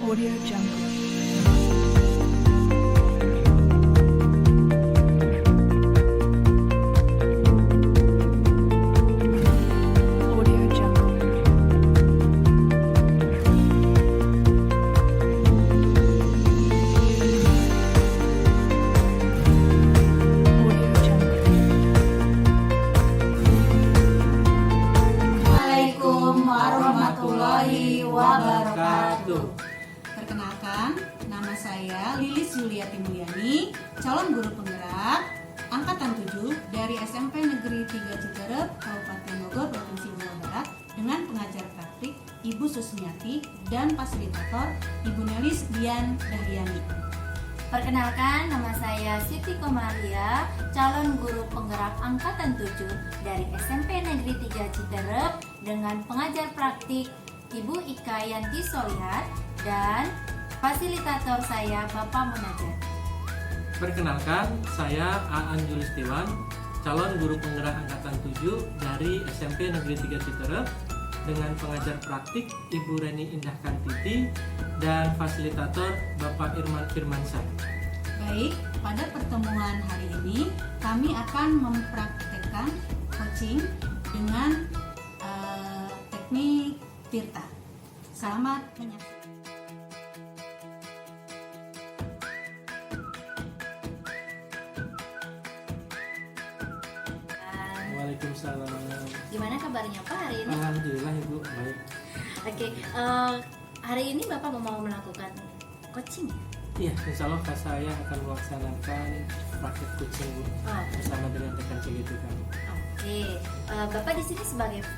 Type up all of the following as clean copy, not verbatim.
Audio Jungle. Audio Jungle. Audio Jungle. Assalamualaikum warahmatullahi wabarakatuh. Perkenalkan, nama saya Lilis Yuliati Mulyani, calon guru penggerak angkatan 7 dari SMP Negeri 3 Citerep, Kabupaten Bogor, Provinsi Jawa Barat, dengan pengajar praktik Ibu Susmiati dan fasilitator Ibu Nelis Dian Dahliani. Perkenalkan, nama saya Siti Komaria, calon guru penggerak angkatan 7 dari SMP Negeri 3 Citerep dengan pengajar praktik Ibu Ika Yanti Solihat dan fasilitator saya Bapak Munajat. Perkenalkan, saya Aan Julistiwan, calon guru penggerak angkatan 7 dari SMP Negeri 3 Citerep dengan pengajar praktik Ibu Reni Indah Kantiti dan fasilitator Bapak Irman Firmansyah. Baik, pada pertemuan hari ini kami akan mempraktekkan coaching dengan teknik Tirta. Selamat menyaksikan. Waalaikumsalam. Gimana kabarnya Pak hari ini? Alhamdulillah Ibu, baik. Oke, hari ini Bapak mau melakukan coaching ya? Iya, insya Allah saya akan melaksanakan praktek coaching Bu, Oh, bersama dengan rekan CGT kami. oke. Bapak di sini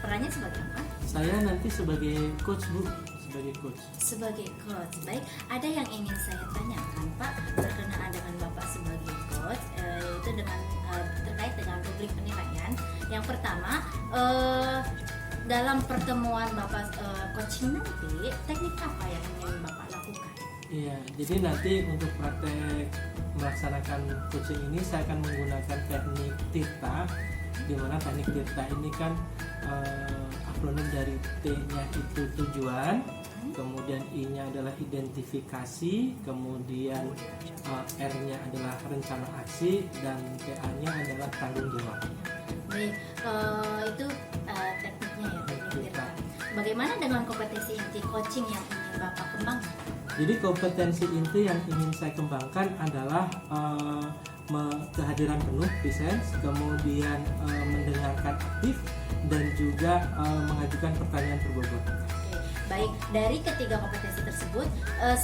perannya sebagai apa? Saya nanti sebagai coach Bu, sebagai coach. Sebagai coach. Baik, ada yang ingin saya tanyakan Pak berkenaan dengan Bapak sebagai coach, yaitu dengan terkait dengan publik penilaian. Yang pertama, dalam pertemuan Bapak coaching nanti, teknik apa yang ingin Bapak lakukan? Iya, jadi nanti untuk praktek melaksanakan coaching ini saya akan menggunakan teknik Tirta, di mana teknik Tirta ini kan akronim dari T-nya itu tujuan, kemudian I-nya adalah identifikasi, kemudian R-nya adalah rencana aksi, dan TA-nya adalah tanggung jawab. Baik, itu tekniknya ya, teknik Tirta. Tirta. Bagaimana dengan kompetensi inti coaching yang ingin Bapak kembangkan? Jadi kompetensi inti yang ingin saya kembangkan adalah kehadiran penuh presence, kemudian mendengarkan aktif, dan juga mengajukan pertanyaan berbobot. Oke, baik. Dari ketiga kompetensi tersebut,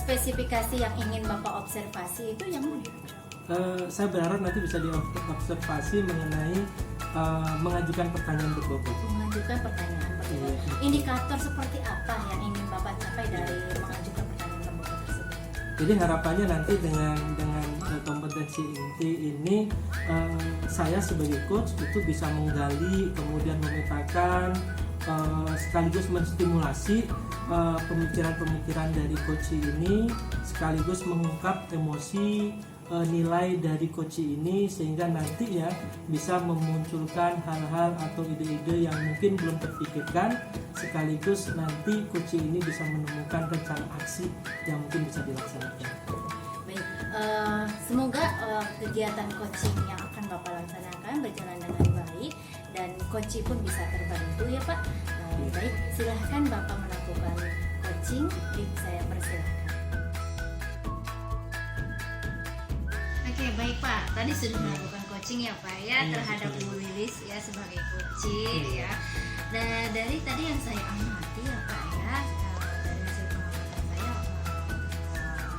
spesifikasi yang ingin Bapak observasi itu yang mana? Saya berharap nanti bisa diobservasi mengenai mengajukan pertanyaan berbobot. Mengajukan pertanyaan berbobot. Iya. Indikator seperti apa yang ingin Bapak capai dari mengajukan pertanyaan berbobot tersebut? Jadi harapannya nanti dengan kompetensi inti ini saya sebagai coach itu bisa menggali, kemudian memetakan, sekaligus menstimulasi pemikiran-pemikiran dari coach ini, sekaligus mengungkap emosi, nilai dari coach ini, sehingga nantinya bisa memunculkan hal-hal atau ide-ide yang mungkin belum terpikirkan, sekaligus nanti coach ini bisa menemukan rencana aksi yang mungkin bisa dilaksanakan. Baik, semoga kegiatan coaching yang akan Bapak laksanakan berjalan dengan baik dan coach pun bisa terbantu ya Pak. Baik, silahkan Bapak melakukan coaching. Saya persilahkan. Oke, baik Pak. Tadi sudah melakukan coaching ya Pak ya terhadap Bu Lilis ya sebagai coaching ya. Dan dari tadi yang saya amati ya Pak ya, dari hasil pengamatan saya,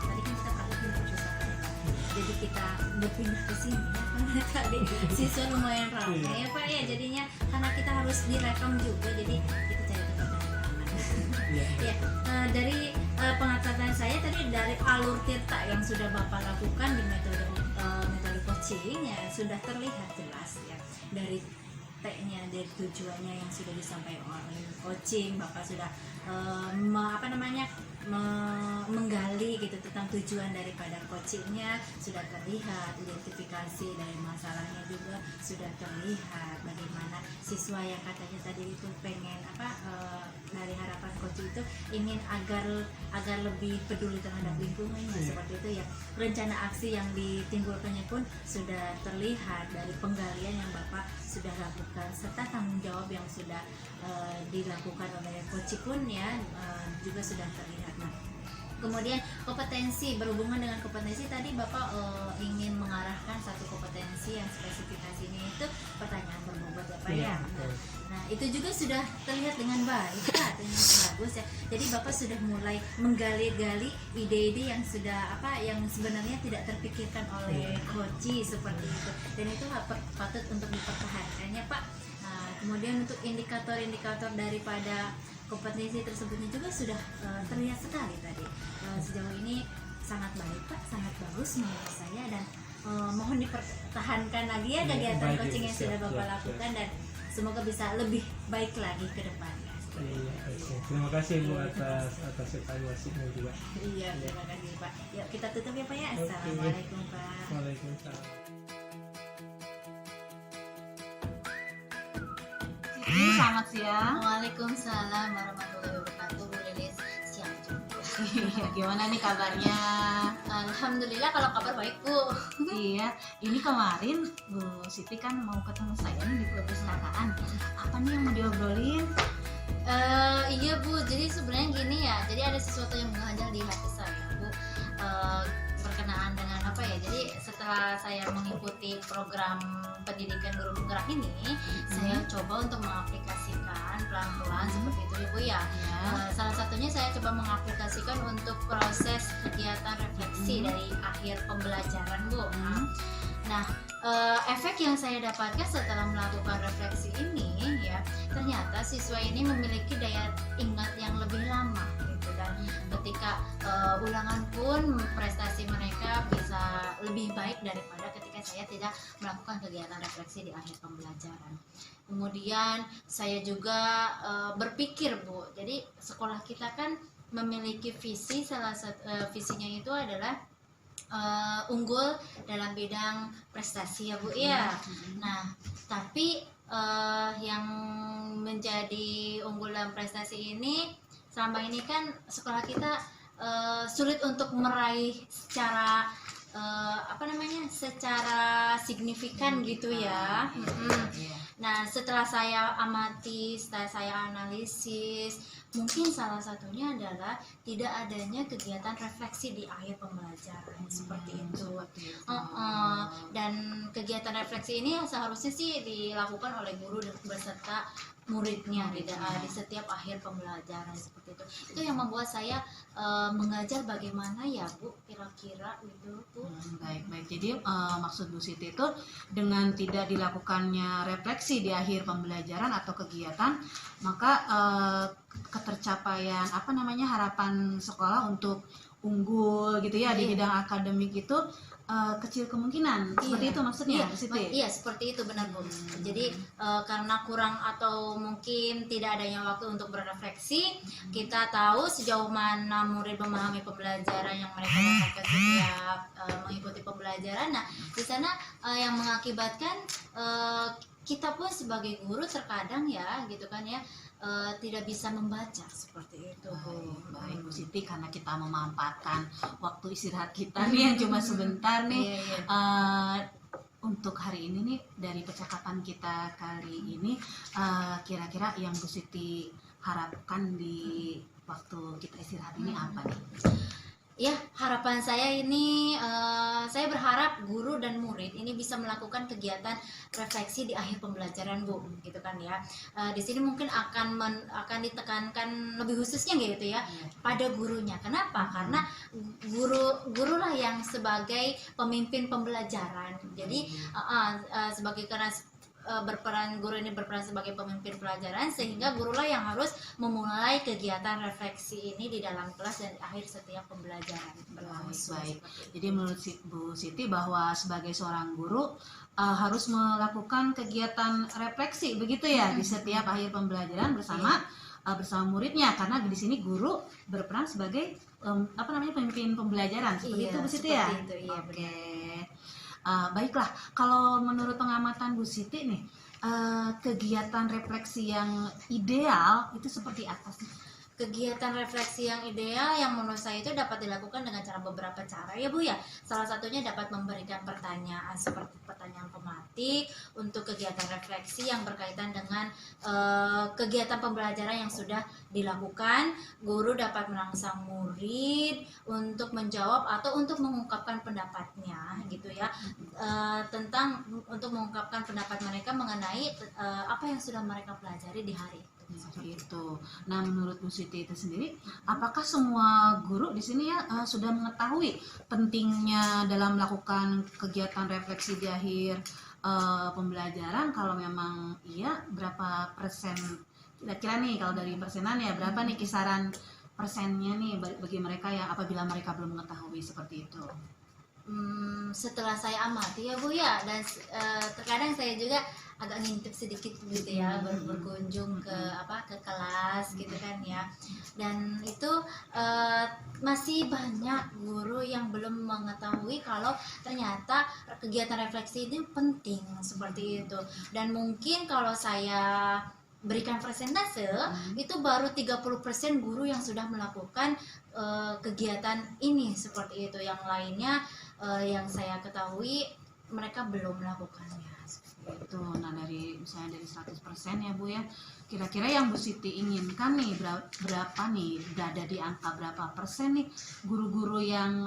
tadi kan kita praktekin perpustakaan ya Pak. Jadi kita berpindah ke sini ya karena tadi siswa lumayan ramai ya Pak ya. Jadinya karena kita harus direkam juga, jadi kita cari tempat yang aman. Ya, dari pengamatan saya tadi dari alur Tirta yang sudah Bapak lakukan di metode coaching ya sudah terlihat jelas ya dari T-nya, dari tujuannya yang sudah disampaikan oleh coaching. Bapak sudah menggali gitu tentang tujuan daripada coachingnya, sudah terlihat identifikasi dari masalahnya juga sudah terlihat bagaimana siswa yang katanya tadi itu pengen dari harapan coaching Koci itu ingin agar lebih peduli terhadap lingkungan seperti itu ya. Rencana aksi yang ditimbulkannya pun sudah terlihat dari penggalian yang Bapak sudah lakukan serta tanggung jawab yang sudah dilakukan oleh Koci pun ya juga sudah terlihat. Nah, kemudian kompetensi, berhubungan dengan kompetensi tadi Bapak ingin mengarahkan satu kompetensi yang spesifikasinya itu pertanyaan berbobot ya Pak ya. Nah, itu juga sudah terlihat dengan baik Pak, dengan bagus ya. Jadi Bapak sudah mulai menggali-gali ide-ide yang sudah yang sebenarnya tidak terpikirkan oleh Koci seperti itu. Dan itu patut untuk dipertahankannya Pak. Nah, kemudian untuk indikator-indikator daripada kompetensi tersebutnya juga sudah terlihat sekali tadi. Sejauh ini sangat baik Pak, sangat bagus menurut saya, dan mohon dipertahankan lagi ya kegiatan coaching yang sudah Bapak lakukan, dan semoga bisa lebih baik lagi ke depannya. Terima kasih Bu atas evaluasinya juga. Iya, terima kasih Pak. Yuk kita tutup ya Pak ya. Assalamualaikum Pak. Waalaikumsalam. Selamat siang. Waalaikumsalam warahmatullahi wabarakatuh. Bu Lilis, siang juga. Gimana nih kabarnya? Alhamdulillah, kalau kabar baik Bu. Iya, ini kemarin Bu Siti kan mau ketemu saya nih di perpustakaan. Apa nih yang mau diobrolin? Iya Bu, jadi sebenarnya gini ya. Jadi ada sesuatu yang mengganjal di hati saya Bu. Berkenaan dengan apa ya? Jadi setelah saya mengikuti program pendidikan guru penggerak ini, saya coba untuk mengaplikasikan pelan-pelan seperti itu ya Bu ya. Salah satunya saya coba mengaplikasikan untuk proses kegiatan refleksi dari akhir pembelajaran Bu. Nah, efek yang saya dapatkan setelah melakukan refleksi ini ya, ternyata siswa ini memiliki daya ingat yang lebih lama gitu, dan ketika ulangan pun prestasi mereka bisa lebih baik daripada ketika saya tidak melakukan kegiatan refleksi di akhir pembelajaran. Kemudian saya juga berpikir Bu, jadi sekolah kita kan memiliki visi, salah satu visinya itu adalah unggul dalam bidang prestasi ya Bu ya. Nah, tapi yang menjadi unggulan dalam prestasi ini selama ini kan sekolah kita sulit untuk meraih secara secara signifikan gitu ya. Nah, setelah saya amati, setelah saya analisis, mungkin salah satunya adalah tidak adanya kegiatan refleksi di akhir pembelajaran seperti itu. Dan kegiatan refleksi ini seharusnya sih dilakukan oleh guru beserta muridnya di setiap akhir pembelajaran seperti itu. Itu yang membuat saya mengajar bagaimana ya Bu, kira-kira gitu Bu. Baik. Jadi maksud Bu Siti itu dengan tidak dilakukannya refleksi di akhir pembelajaran atau kegiatan, maka ketercapaian harapan sekolah untuk unggul gitu ya di bidang akademik itu kecil kemungkinan. Seperti itu maksudnya Bu Siti? Iya, seperti itu benar Bu. Jadi karena kurang atau mungkin tidak adanya waktu untuk berefleksi, kita tahu sejauh mana murid memahami pembelajaran yang mereka dapatkan setiap mengikuti pembelajaran. Nah, di sana yang mengakibatkan kita pun sebagai guru terkadang ya gitu kan ya, tidak bisa membaca seperti itu Bu. Baik Bu Siti, karena kita memanfaatkan waktu istirahat kita nih yang cuma sebentar nih. Untuk hari ini nih, dari percakapan kita kali ini, kira-kira yang Bu Siti harapkan di waktu kita istirahat ini apa nih? Ya, harapan saya ini, saya berharap guru dan murid ini bisa melakukan kegiatan refleksi di akhir pembelajaran Bu, gitu kan ya. Di sini mungkin akan ditekankan lebih khususnya gitu ya pada gurunya. Kenapa? Karena gurulah yang sebagai pemimpin pembelajaran. Jadi guru ini berperan sebagai pemimpin pelajaran, sehingga gurulah yang harus memulai kegiatan refleksi ini di dalam kelas dan akhir setiap pembelajaran berlangsung. Baik. Jadi menurut Bu Siti bahwa sebagai seorang guru harus melakukan kegiatan refleksi begitu ya di setiap akhir pembelajaran bersama muridnya, karena di sini guru berperan sebagai pemimpin pembelajaran seperti itu Bu Siti ya. Oke. Baiklah, kalau menurut pengamatan Bu Siti nih, kegiatan refleksi yang ideal itu seperti apa sih? kegiatan refleksi yang ideal yang menurut saya itu dapat dilakukan dengan cara beberapa cara ya Bu ya. Salah satunya dapat memberikan pertanyaan seperti pertanyaan pematik untuk kegiatan refleksi yang berkaitan dengan kegiatan pembelajaran yang sudah dilakukan. Guru dapat merangsang murid untuk menjawab atau untuk mengungkapkan pendapatnya gitu ya, tentang untuk mengungkapkan pendapat mereka mengenai apa yang sudah mereka pelajari di hari itu. Seperti itu. Nah, menurut Bu Siti itu sendiri, apakah semua guru di sini ya sudah mengetahui pentingnya dalam melakukan kegiatan refleksi di akhir pembelajaran? Kalau memang iya, berapa persen kira-kira nih kalau dari persenan ya berapa nih kisaran persennya nih bagi mereka yang apabila mereka belum mengetahui seperti itu? Setelah saya amati ya Bu ya, dan terkadang saya juga agak ngintip sedikit gitu ya, berkunjung ke ke kelas gitu kan ya, dan itu masih banyak guru yang belum mengetahui kalau ternyata kegiatan refleksi ini penting seperti itu. Dan mungkin kalau saya berikan persentase itu baru 30% guru yang sudah melakukan kegiatan ini seperti itu. Yang lainnya yang saya ketahui mereka belum melakukannya itu. Nah, dari misalnya dari 100% ya Bu ya, kira-kira yang Bu Siti inginkan nih berapa nih, berada di angka berapa persen nih guru-guru yang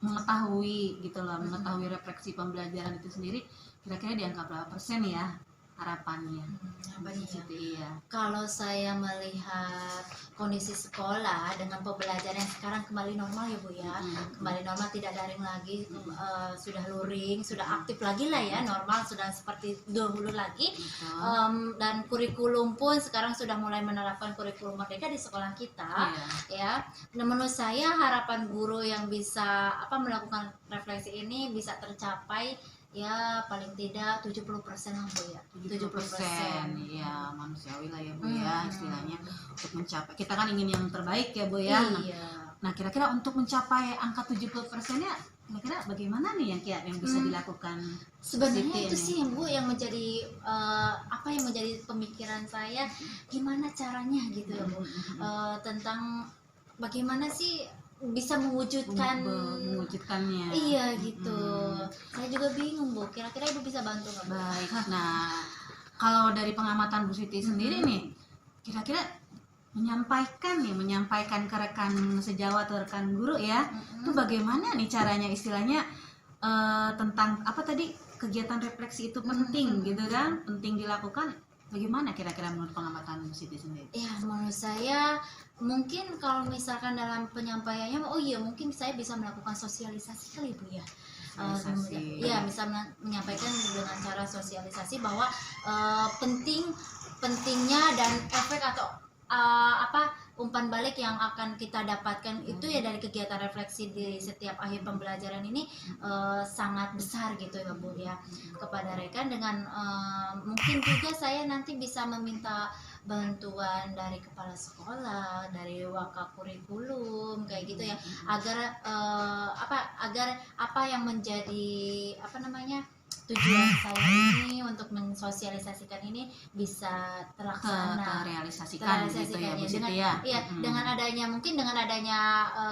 mengetahui gitu loh, mengetahui refleksi pembelajaran itu sendiri, kira-kira di angka berapa persen ya harapannya? Bu Siti ya. Kalau saya melihat kondisi sekolah dengan pembelajaran yang sekarang kembali normal ya Bu ya, kembali normal, tidak daring lagi, sudah luring, sudah aktif lagi lah ya, normal, sudah seperti dahulu lagi. Dan kurikulum pun sekarang sudah mulai menerapkan kurikulum merdeka di sekolah kita ya. Nah, menurut saya harapan guru yang bisa melakukan refleksi ini bisa tercapai ya paling tidak 70% lah Bu ya. 70% ya manusiawi lah ya Bu ya, istilahnya untuk mencapai, kita kan ingin yang terbaik ya Bu ya. Iya. Nah, kira-kira untuk mencapai angka 70%-nya kira-kira bagaimana nih yang bisa dilakukan? Sebenarnya itu sih yang Bu yang menjadi yang menjadi pemikiran saya, gimana caranya gitu ya Bu, tentang bagaimana sih bisa mewujudkannya. Iya gitu. Saya juga bingung Bu, kira-kira Ibu bisa bantu nggak Bu? Baik. Nah, kalau dari pengamatan Bu Siti sendiri nih, kira-kira menyampaikan ke rekan sejawat atau rekan guru ya, itu bagaimana nih caranya, istilahnya tentang apa tadi, kegiatan refleksi itu penting gitu kan, penting dilakukan. Bagaimana kira-kira menurut pengamatan Bu Siti sendiri? Ya, menurut saya mungkin kalau misalkan dalam penyampaiannya, mungkin saya bisa melakukan sosialisasi kali Bu ya. Iya, bisa menyampaikan dengan cara sosialisasi bahwa pentingnya dan efek atau umpan balik yang akan kita dapatkan itu ya dari kegiatan refleksi di setiap akhir pembelajaran ini sangat besar gitu ya Bu ya, kepada rekan. Dengan mungkin juga saya nanti bisa meminta bantuan dari kepala sekolah, dari wakakurikulum kayak gitu ya, agar apa yang menjadi tujuan saya ini untuk mensosialisasikan ini bisa terrealisasikan gitu ya Bu Siti ya. Dengan adanya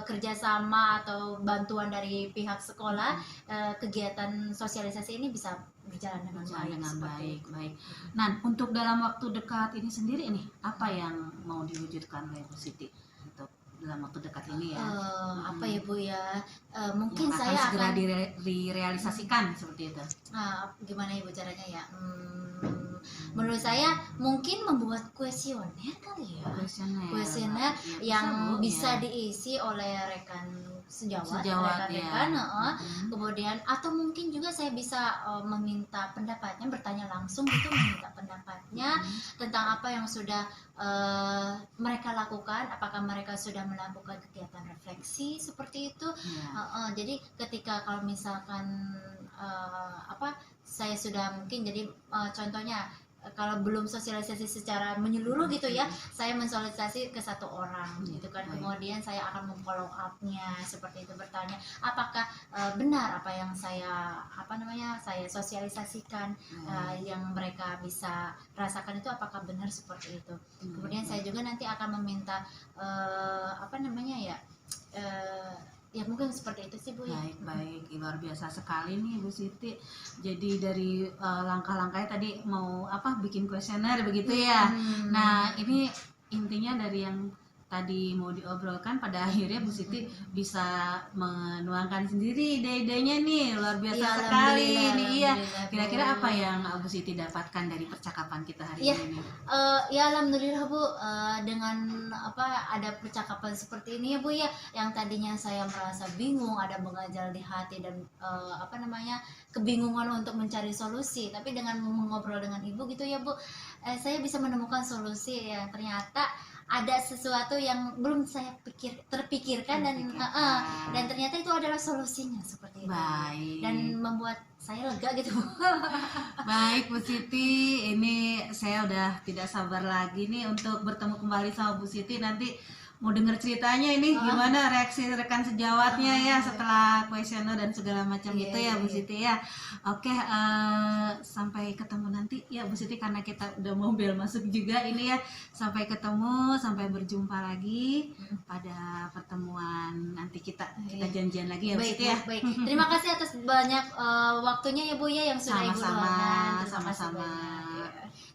kerjasama atau bantuan dari pihak sekolah, kegiatan sosialisasi ini bisa berjalan dengan baik. Nah, untuk dalam waktu dekat ini sendiri nih, apa yang mau diwujudkan oleh Bu Siti untuk dalam waktu dekat ini ya? Ya Bu ya, mungkin yang saya segera akan direalisasikan seperti itu. Gimana Ibu caranya ya? Menurut saya mungkin membuat kuesioner kali ya, kuesioner yang bisa diisi oleh rekan sejawat rekan-rekan, kemudian atau mungkin juga saya bisa meminta pendapatnya, bertanya langsung gitu, meminta pendapatnya tentang apa yang sudah mereka lakukan, apakah mereka sudah melakukan kegiatan refleksi seperti itu. Jadi ketika kalau misalkan saya sudah mungkin jadi contohnya kalau belum sosialisasi secara menyeluruh gitu ya, saya mensosialisasi ke satu orang gitu kan. Kemudian saya akan memfollow up-nya seperti itu, bertanya apakah benar apa yang saya saya sosialisasikan, yang mereka bisa rasakan itu apakah benar seperti itu. Kemudian saya juga nanti akan meminta ya mungkin seperti itu sih Bu ya. Baik, luar biasa sekali nih Bu Siti. Jadi dari langkah-langkahnya tadi mau bikin kuesioner begitu ya. Nah, ini intinya dari yang tadi mau diobrolkan, pada akhirnya Bu Siti bisa menuangkan sendiri ide-idenya nih, luar biasa Ya, sekali nih. Iya. alhamdulillah, Bu. Kira-kira apa yang Bu Siti dapatkan dari percakapan kita hari Ya, ini? Ya alhamdulillah Bu, dengan ada percakapan seperti ini ya Bu ya, yang tadinya saya merasa bingung, ada mengganjal di hati dan kebingungan untuk mencari solusi, tapi dengan mengobrol dengan Ibu gitu ya Bu, saya bisa menemukan solusi yang ternyata ada sesuatu yang belum saya terpikirkan dan ternyata itu adalah solusinya seperti itu. Baik. Dan membuat saya lega gitu Bu. Baik Bu Siti, ini saya udah tidak sabar lagi nih untuk bertemu kembali sama Bu Siti. Nanti mau denger ceritanya ini gimana reaksi rekan sejawatnya ya setelah kuesioner dan segala macam gitu ya Bu Siti ya. Oke, sampai ketemu nanti ya Bu Siti, karena kita udah mau bel masuk juga ini ya. Sampai ketemu, sampai berjumpa lagi pada pertemuan nanti kita janjian lagi ya Bu Siti ya. Baik. Terima kasih atas banyak waktunya ya Bu ya yang sudah Ibu Sama-sama, luangkan. Terima kasih sama-sama. banyak.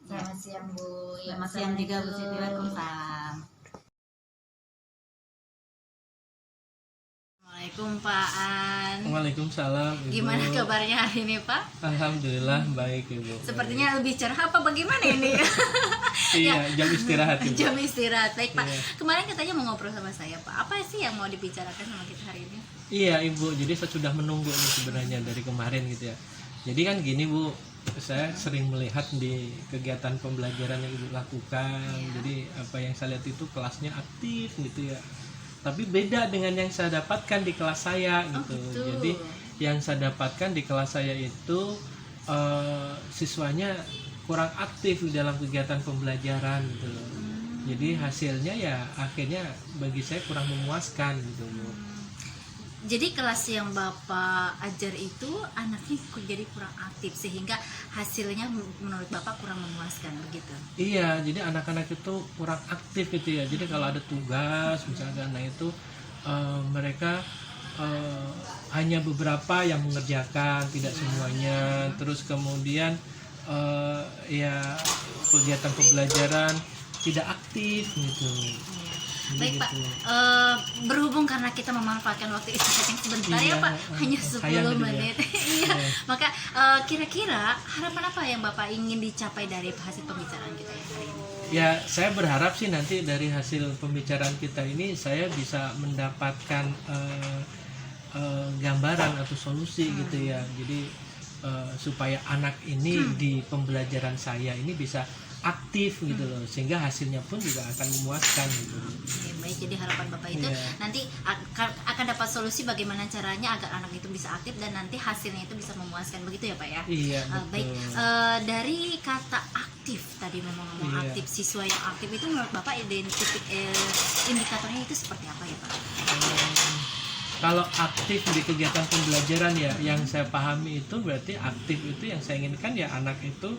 Selamat siang Bu. Ya, Selamat siang juga Bu Siti. Assalamualaikum. Waalaikumsalam. Assalamualaikum Pak An. Waalaikumsalam Ibu. Gimana kabarnya hari ini Pak? Alhamdulillah baik Ibu. Sepertinya lebih cerah apa bagaimana ini? Iya, jam istirahat Ibu. Jam istirahat. Baik Pak. Iya. Kemarin katanya mau ngobrol sama saya Pak. Apa sih yang mau dibicarakan sama kita hari ini? Iya Ibu, jadi saya sudah menunggu nih sebenarnya dari kemarin gitu ya. Jadi kan gini Bu, saya sering melihat di kegiatan pembelajaran yang Ibu lakukan. Jadi apa yang saya lihat itu kelasnya aktif gitu ya. Tapi beda dengan yang saya dapatkan di kelas saya gitu. gitu. Jadi yang saya dapatkan di kelas saya itu siswanya kurang aktif di dalam kegiatan pembelajaran gitu loh. Jadi hasilnya ya akhirnya bagi saya kurang memuaskan gitu loh. Jadi kelas yang Bapak ajar itu anaknya jadi kurang aktif sehingga hasilnya menurut Bapak kurang memuaskan begitu. Iya, jadi anak-anak itu kurang aktif gitu ya. Jadi kalau ada tugas misalkan, nah itu mereka hanya beberapa yang mengerjakan, tidak semuanya. Terus kemudian ya kegiatan pembelajaran tidak aktif gitu. Baik Pak, berhubung karena kita memanfaatkan waktu istirahat yang sebentar Iya, ya Pak, hanya sayang 10 gitu ya. menit. Iya, maka kira-kira harapan apa yang Bapak ingin dicapai dari hasil pembicaraan kita yang hari ini? Ya, saya berharap sih nanti dari hasil pembicaraan kita ini saya bisa mendapatkan gambaran atau solusi gitu ya. Jadi supaya anak ini di pembelajaran saya ini bisa aktif gitu loh, sehingga hasilnya pun juga akan memuaskan gitu. Oke, baik, jadi harapan Bapak itu Iya. nanti akan dapat solusi bagaimana caranya agar anak itu bisa aktif dan nanti hasilnya itu bisa memuaskan, begitu ya Pak ya? Iya, Baik, betul. dari kata aktif tadi ngomong-ngomong Iya. aktif, siswa yang aktif itu menurut Bapak indikatornya itu seperti apa ya Pak? Kalau aktif di kegiatan pembelajaran ya, yang saya pahami itu berarti aktif itu yang saya inginkan ya anak itu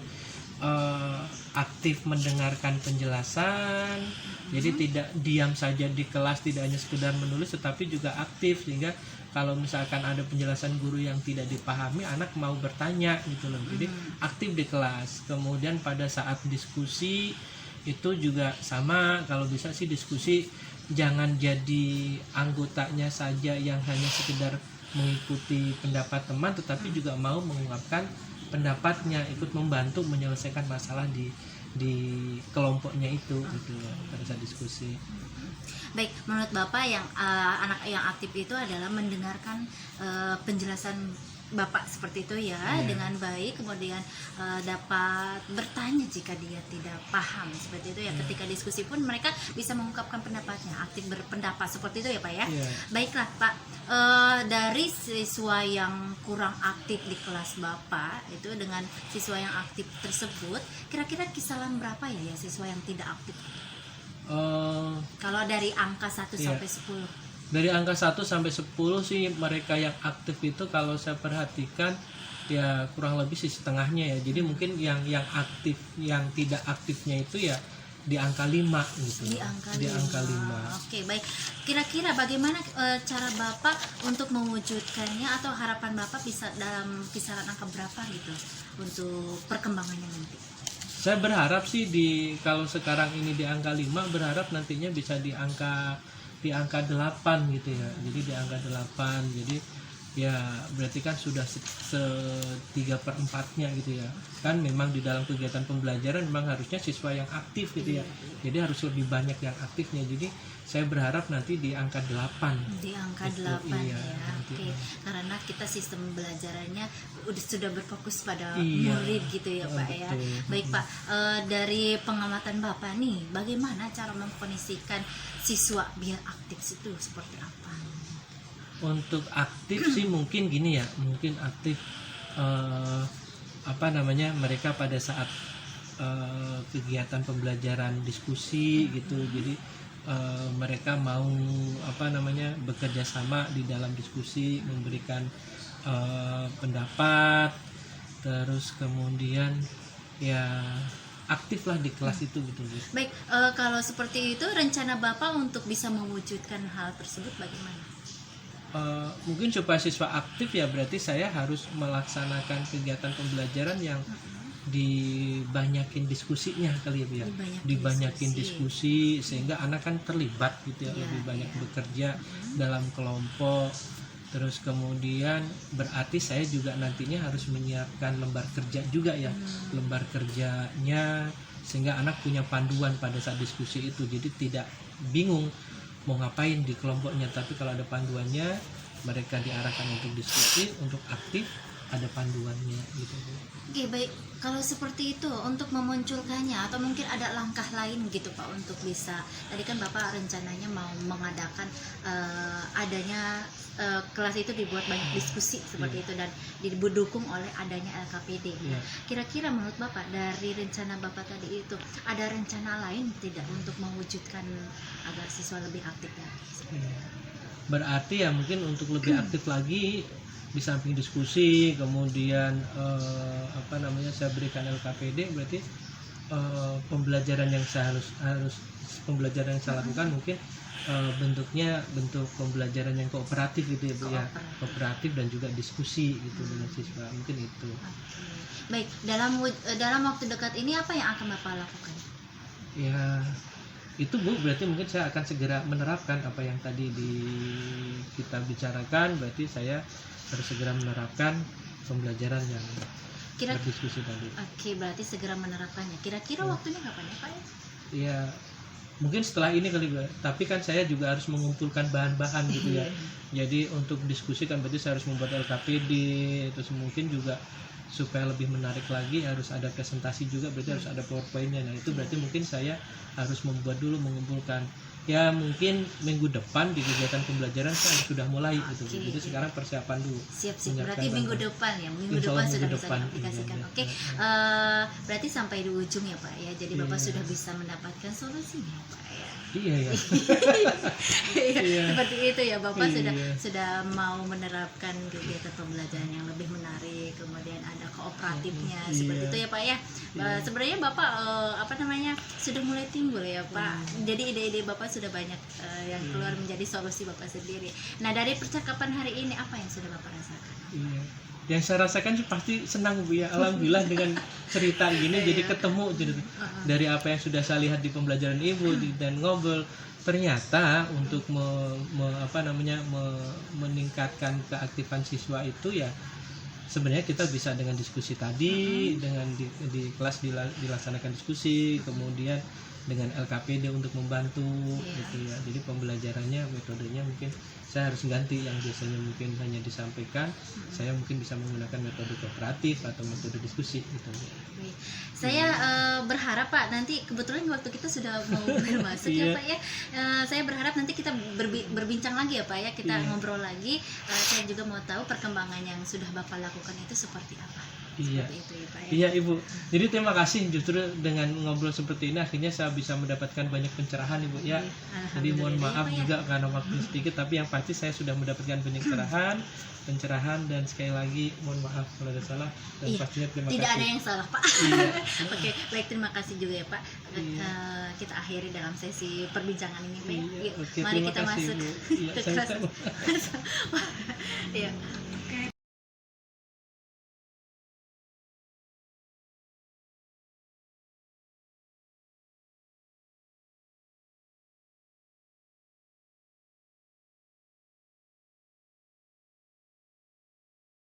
aktif mendengarkan penjelasan, jadi tidak diam saja di kelas, tidak hanya sekedar menulis tetapi juga aktif, sehingga kalau misalkan ada penjelasan guru yang tidak dipahami anak mau bertanya gitu loh. Jadi aktif di kelas. Kemudian pada saat diskusi itu juga sama, kalau bisa sih diskusi jangan jadi anggotanya saja yang hanya sekedar mengikuti pendapat teman, tetapi juga mau mengungkapkan pendapatnya, ikut membantu menyelesaikan masalah di kelompoknya itu gitu pada saat diskusi. Baik, menurut Bapak yang anak yang aktif itu adalah mendengarkan penjelasan Bapak seperti itu ya, Iya. dengan baik, kemudian dapat bertanya jika dia tidak paham seperti itu ya. Ketika diskusi pun mereka bisa mengungkapkan pendapatnya, aktif berpendapat seperti itu ya Pak ya. Iya. Baiklah Pak, dari siswa yang kurang aktif di kelas Bapak itu dengan siswa yang aktif tersebut, kira-kira kisaran berapa ya siswa yang tidak aktif? Kalau dari angka 1 Iya. sampai 10. Dari angka 1 sampai 10 sih mereka yang aktif itu kalau saya perhatikan ya kurang lebih sih setengahnya ya. Jadi mungkin yang aktif, yang tidak aktifnya itu ya di angka 5 gitu. Di angka Di 5. angka 5. Oke, baik. Kira-kira bagaimana cara Bapak untuk mewujudkannya atau harapan Bapak bisa dalam kisaran angka berapa gitu untuk perkembangannya nanti? Saya berharap sih kalau sekarang ini di angka 5, berharap nantinya bisa di angka 8 gitu ya. Jadi di angka 8. Jadi ya berarti kan sudah 3/4-nya gitu ya. Kan memang di dalam kegiatan pembelajaran memang harusnya siswa yang aktif gitu ya. Jadi harus lebih banyak yang aktifnya. Jadi saya berharap nanti di angka 8. Di angka Itu, 8 iya, ya. nanti. Oke. Karena kita sistem belajarannya sudah berfokus pada Iya, murid gitu ya Pak ya. betul. Baik Pak, dari pengamatan Bapak nih, bagaimana cara mengkondisikan siswa biar aktif itu seperti apa? Untuk aktif sih mungkin gini ya, mungkin aktif mereka pada saat kegiatan pembelajaran diskusi gitu. Jadi mereka mau bekerja sama di dalam diskusi, memberikan pendapat, terus kemudian ya aktiflah di kelas itu gitu. Baik, kalau seperti itu rencana Bapak untuk bisa mewujudkan hal tersebut bagaimana? Mungkin supaya siswa aktif ya berarti saya harus melaksanakan kegiatan pembelajaran yang dibanyakin diskusinya kali ya Bu ya. Dibanyakin diskusi sehingga anak kan terlibat gitu ya, lebih banyak bekerja dalam kelompok. Terus kemudian berarti saya juga nantinya harus menyiapkan lembar kerja juga ya, lembar kerjanya sehingga anak punya panduan pada saat diskusi itu. Jadi tidak bingung mau ngapain di kelompoknya, tapi kalau ada panduannya mereka diarahkan untuk diskusi, untuk aktif, ada panduannya gitu. Oke, baik. Kalau seperti itu untuk memunculkannya atau mungkin ada langkah lain gitu Pak untuk bisa, tadi kan Bapak rencananya mau mengadakan adanya kelas itu dibuat banyak diskusi seperti itu dan didukung oleh adanya LKPD. Iya. Kira-kira menurut Bapak dari rencana Bapak tadi itu ada rencana lain tidak untuk mewujudkan agar siswa lebih aktif lagi? Berarti ya mungkin untuk lebih aktif lagi di samping diskusi, kemudian saya berikan LKPD, berarti pembelajaran yang saya lakukan mungkin bentuknya bentuk pembelajaran yang kooperatif gitu ya Bu ya, kooperatif dan juga diskusi gitu dengan siswa, mungkin itu. Baik, dalam waktu dekat ini apa yang akan Bapak lakukan? Ya itu Bu, berarti mungkin saya akan segera menerapkan apa yang tadi kita bicarakan. Berarti saya harus segera menerapkan pembelajaran yang berdiskusi tadi. Oke, berarti segera menerapkannya. Kira-kira waktunya kapan ya Pak? Ya mungkin setelah ini kali Bu. Tapi kan saya juga harus mengumpulkan bahan-bahan gitu ya. Jadi untuk diskusi kan berarti saya harus membuat LKPD, terus mungkin juga supaya lebih menarik lagi harus ada presentasi juga, berarti harus ada PowerPoint-nya. Nah itu berarti mungkin saya harus mengumpulkan ya mungkin minggu depan di kegiatan pembelajaran saya sudah mulai gitu. Jadi sekarang persiapan dulu. Siap. Berarti minggu depan ya, minggu depan sudah bisa diaplikasikan. Oke. Berarti sampai di ujung ya Pak ya. Jadi Bapak sudah bisa mendapatkan solusinya Pak ya. Iya. Seperti itu ya Bapak sudah mau menerapkan kegiatan pembelajaran yang lebih menarik, kemudian ada kooperatifnya seperti itu ya Pak ya. Sebenarnya Bapak sudah mulai timbul ya Pak. Jadi ide-ide Bapak sudah banyak yang keluar menjadi solusi Bapak sendiri. Nah, dari percakapan hari ini apa yang sudah Bapak rasakan? Iya. Yang saya rasakan sih pasti senang Bu ya, alhamdulillah dengan cerita gini jadi ketemu dari apa yang sudah saya lihat di pembelajaran Ibu dan ngobrol, ternyata untuk meningkatkan keaktifan siswa itu ya sebenarnya kita bisa dengan diskusi tadi, dengan di kelas dilaksanakan diskusi, kemudian dengan LKPD untuk membantu Iya. gitu ya. Jadi pembelajarannya metodenya mungkin saya harus ganti yang biasanya mungkin hanya disampaikan, saya mungkin bisa menggunakan metode kooperatif atau metode diskusi gitu. Baik. Saya berharap Pak, nanti kebetulan waktu kita sudah mau bermasuk ya Iya. Pak ya. Saya berharap nanti kita berbincang lagi ya Pak ya, kita Iya. ngobrol lagi. Saya juga mau tahu perkembangan yang sudah Bapak lakukan itu seperti apa. Iya. Seperti itu ya Pak ya. Iya Ibu, jadi terima kasih justru dengan ngobrol seperti ini akhirnya saya bisa mendapatkan banyak pencerahan Ibu ya. Jadi mohon Alhamdulillah, maaf ya, Pak, ya. juga karena waktu sedikit, tapi yang pasti saya sudah mendapatkan banyak pencerahan dan sekali lagi mohon maaf kalau ada salah dan Iya, pastinya terima tidak kasih. ada yang salah Pak. Iya. Oke, baik, terima kasih juga ya Pak. Iya. Kita akhiri dalam sesi perbincangan ini Pak. Iya, Yuk, oke, mari terima kita kasih, masuk Bu. Iya, ke saya kelas. Iya.